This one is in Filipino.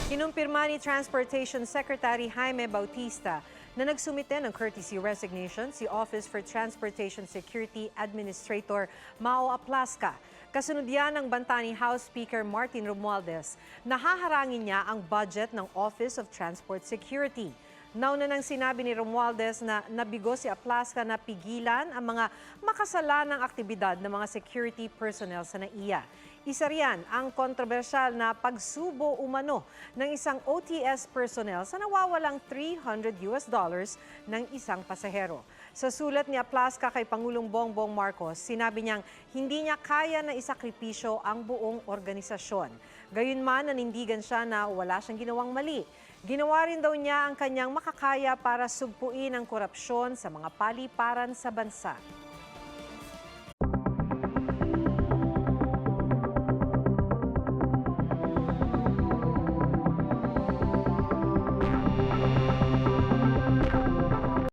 Kinumpirma ni Transportation Secretary Jaime Bautista na nagsumite ng courtesy resignation si Office for Transportation Security Administrator Mao Aplasca. Kasunod yan ng banta ni House Speaker Martin Romualdez na haharangin niya ang budget ng Office of Transport Security. Nauna nang sinabi ni Romualdez na nabigo si Aplasca na pigilan ang mga makasalanang aktibidad ng mga security personnel sa NAIA. Isa riyan ang kontrobersyal na pagsubo umano ng isang OTS personnel sa nawawalang $300 ng isang pasahero. Sa sulat ni Aplasca kay Pangulong Bongbong Marcos, sinabi niyang hindi niya kaya na isakripisyo ang buong organisasyon. Gayunman, nanindigan siya na wala siyang ginawang mali. Ginawa rin daw niya ang kanyang makakaya para sugpuin ang korupsyon sa mga paliparan sa bansa.